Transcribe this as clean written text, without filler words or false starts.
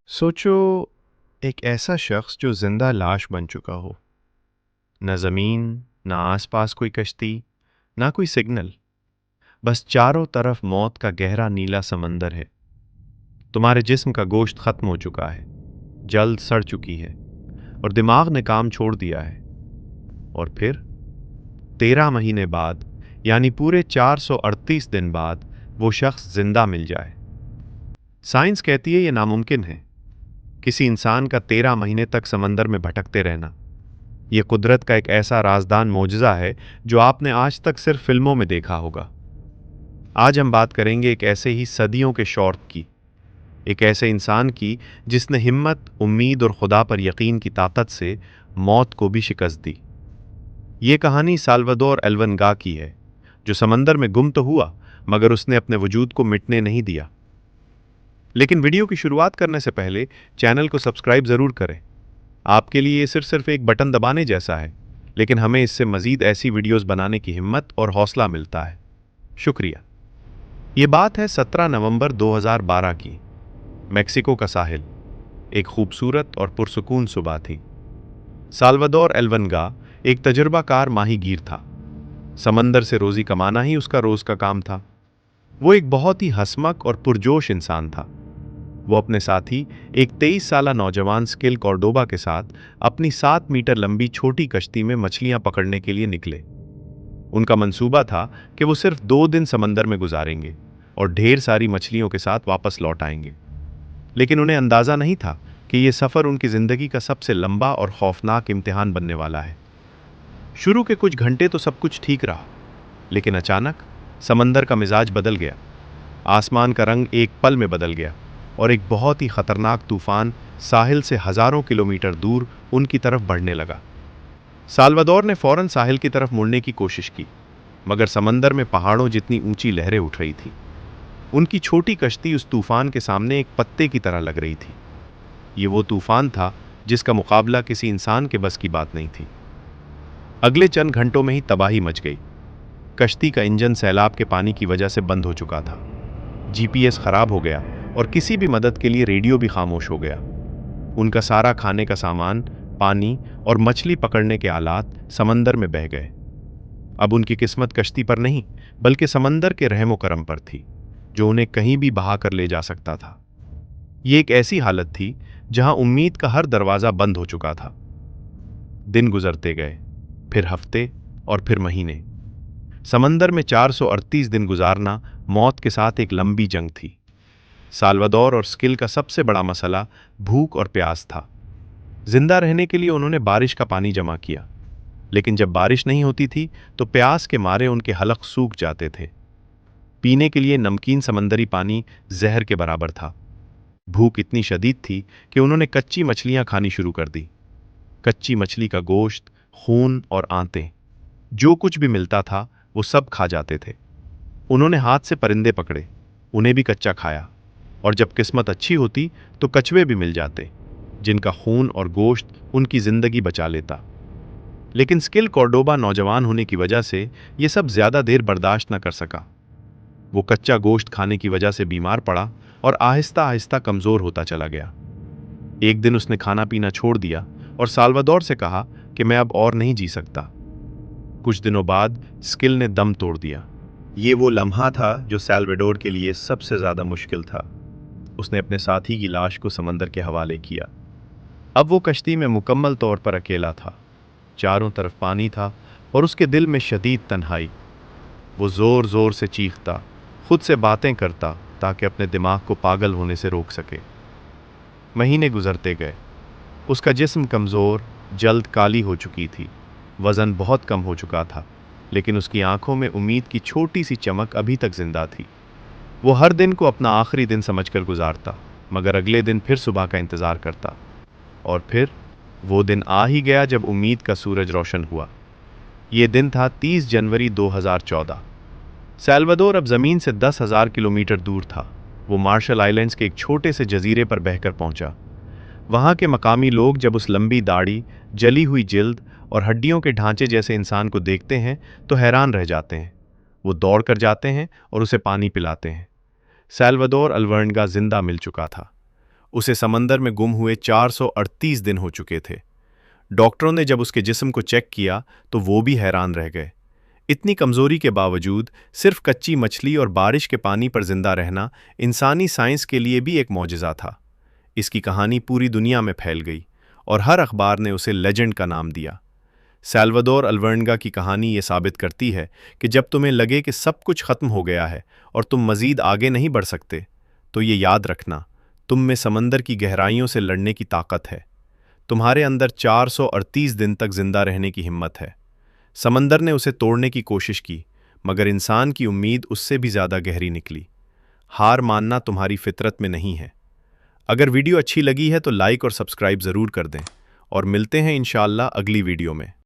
सोचो, एक ऐसा शख्स जो जिंदा लाश बन चुका हो। न जमीन, न आसपास कोई कश्ती, ना कोई सिग्नल। बस चारों तरफ मौत का गहरा नीला समंदर है। तुम्हारे जिस्म का गोश्त खत्म हो चुका है, जल्द सड़ चुकी है और दिमाग ने काम छोड़ दिया है। और फिर 13 महीने बाद, यानी पूरे 438 दिन बाद, वो शख्स जिंदा मिल जाए। साइंस कहती है ये नामुमकिन है। किसी इंसान का 13 महीने तक समंदर में भटकते रहना, यह कुदरत का एक ऐसा राजदान मोजज़ा है जो आपने आज तक सिर्फ फिल्मों में देखा होगा। आज हम बात करेंगे एक ऐसे ही सदियों के शौर्य की, एक ऐसे इंसान की जिसने हिम्मत, उम्मीद और खुदा पर यकीन की ताकत से मौत को भी शिकस्त दी। ये कहानी साल्वादोर एल्वनगा की है, जो समंदर में गुम तो हुआ, मगर उसने अपने वजूद को मिटने नहीं दिया। लेकिन वीडियो की शुरुआत करने से पहले चैनल को सब्सक्राइब ज़रूर करें। आपके लिए ये सिर्फ एक बटन दबाने जैसा है, लेकिन हमें इससे मज़ीद ऐसी वीडियोस बनाने की हिम्मत और हौसला मिलता है। शुक्रिया। ये बात है 17 नवंबर 2012 की। मेक्सिको का साहिल। एक खूबसूरत और पुरसुकून सुबह थी। साल्वादोर एल्वनगा एक तजुर्बाकार माहीगीर था। समंदर से रोज़ी कमाना ही उसका रोज़ का काम था। वो एक बहुत ही हंसमुख और पुरजोश इंसान था। वो अपने साथी, एक 23 साला नौजवान स्किल कॉर्डोबा के साथ अपनी 7 मीटर लंबी छोटी कश्ती में मछलियां पकड़ने के लिए निकले। उनका मंसूबा था कि वो सिर्फ 2 दिन समंदर में गुजारेंगे और ढेर सारी मछलियों के साथ वापस लौट आएंगे। लेकिन उन्हें अंदाजा नहीं था कि यह सफ़र उनकी ज़िंदगी का सबसे लंबा और खौफनाक इम्तिहान बनने वाला है। शुरू के कुछ घंटे तो सब कुछ ठीक रहा, लेकिन अचानक समंदर का मिजाज बदल गया। आसमान का रंग एक पल में बदल गया और एक बहुत ही खतरनाक तूफान साहिल से हजारों किलोमीटर दूर उनकी तरफ बढ़ने लगा। साल्वादोर ने फौरन साहिल की तरफ मुड़ने की कोशिश की, मगर समंदर में पहाड़ों जितनी ऊंची लहरें उठ रही थी। उनकी छोटी कश्ती उस तूफान के सामने एक पत्ते की तरह लग रही थी। ये वो तूफान था जिसका मुकाबला किसी इंसान के बस की बात नहीं थी। अगले चंद घंटों में ही तबाही मच गई। कश्ती का इंजन सैलाब के पानी की वजह से बंद हो चुका था। जीपीएस खराब हो गया और किसी भी मदद के लिए रेडियो भी खामोश हो गया। उनका सारा खाने का सामान, पानी और मछली पकड़ने के आलात समंदर में बह गए। अब उनकी किस्मत कश्ती पर नहीं, बल्कि समंदर के रहमो करम पर थी, जो उन्हें कहीं भी बहा कर ले जा सकता था। ये एक ऐसी हालत थी जहां उम्मीद का हर दरवाजा बंद हो चुका था। दिन गुजरते गए, फिर हफ्ते और फिर महीने। समंदर में 438 दिन गुजारना मौत के साथ एक लंबी जंग थी। साल्वादोर और स्किल का सबसे बड़ा मसला भूख और प्यास था। जिंदा रहने के लिए उन्होंने बारिश का पानी जमा किया, लेकिन जब बारिश नहीं होती थी तो प्यास के मारे उनके हलक सूख जाते थे। पीने के लिए नमकीन समंदरी पानी जहर के बराबर था। भूख इतनी शदीद थी कि उन्होंने कच्ची मछलियां खानी शुरू कर दी। कच्ची मछली का गोश्त, खून और आंतें, जो कुछ भी मिलता था वो सब खा जाते थे। उन्होंने हाथ से परिंदे पकड़े, उन्हें भी कच्चा खाया, और जब किस्मत अच्छी होती तो कछुए भी मिल जाते, जिनका खून और गोश्त उनकी जिंदगी बचा लेता। लेकिन स्किल कॉर्डोबा नौजवान होने की वजह से यह सब ज्यादा देर बर्दाश्त न कर सका। वो कच्चा गोश्त खाने की वजह से बीमार पड़ा और आहिस्ता आहिस्ता कमजोर होता चला गया। एक दिन उसने खाना पीना छोड़ दिया और साल्वादोर से कहा कि मैं अब और नहीं जी सकता। कुछ दिनों बाद स्किल ने दम तोड़ दिया। ये वो लम्हा था जो साल्वाडोर के लिए सबसे ज्यादा मुश्किल था। उसने अपने साथी की लाश को समंदर के हवाले किया। अब वो कश्ती में मुकम्मल तौर पर अकेला था। चारों तरफ पानी था और उसके दिल में शदीद तन्हाई। वो जोर जोर से चीखता, खुद से बातें करता, ताकि अपने दिमाग को पागल होने से रोक सके। महीने गुजरते गए। उसका जिस्म कमज़ोर, जल्द काली हो चुकी थी। वज़न बहुत कम हो चुका था, लेकिन उसकी आंखों में उम्मीद की छोटी सी चमक अभी तक जिंदा थी। वो हर दिन को अपना आखिरी दिन समझकर गुजारता, मगर अगले दिन फिर सुबह का इंतज़ार करता। और फिर वो दिन आ ही गया जब उम्मीद का सूरज रोशन हुआ। ये दिन था 30 जनवरी 2014। साल्वादोर अब ज़मीन से 10,000 किलोमीटर दूर था। वो मार्शल आइलैंड्स के एक छोटे से जजीरे पर बहकर पहुंचा। वहाँ के मकामी लोग जब उस लंबी दाढ़ी, जली हुई जिल्द और हड्डियों के ढांचे जैसे इंसान को देखते हैं तो हैरान रह जाते हैं। वो दौड़ कर जाते हैं और उसे पानी पिलाते हैं। साल्वादोर एल्वनगा जिंदा मिल चुका था। उसे समंदर में गुम हुए 438 दिन हो चुके थे। डॉक्टरों ने जब उसके जिस्म को चेक किया तो वो भी हैरान रह गए। इतनी कमजोरी के बावजूद सिर्फ कच्ची मछली और बारिश के पानी पर जिंदा रहना इंसानी साइंस के लिए भी एक मौजिज़ा था। इसकी कहानी पूरी दुनिया में फैल गई और हर अखबार ने उसे लेजेंड का नाम दिया। सैल्वाडोर अल्वर्नगा की कहानी ये साबित करती है कि जब तुम्हें लगे कि सब कुछ खत्म हो गया है और तुम मजीद आगे नहीं बढ़ सकते, तो ये याद रखना, तुम में समंदर की गहराइयों से लड़ने की ताकत है। तुम्हारे अंदर 438 दिन तक जिंदा रहने की हिम्मत है। समंदर ने उसे तोड़ने की कोशिश की, मगर इंसान की उम्मीद उससे भी ज़्यादा गहरी निकली। हार मानना तुम्हारी फितरत में नहीं है। अगर वीडियो अच्छी लगी है तो लाइक और सब्सक्राइब ज़रूर कर दें और मिलते हैं इंशाअल्लाह अगली वीडियो में।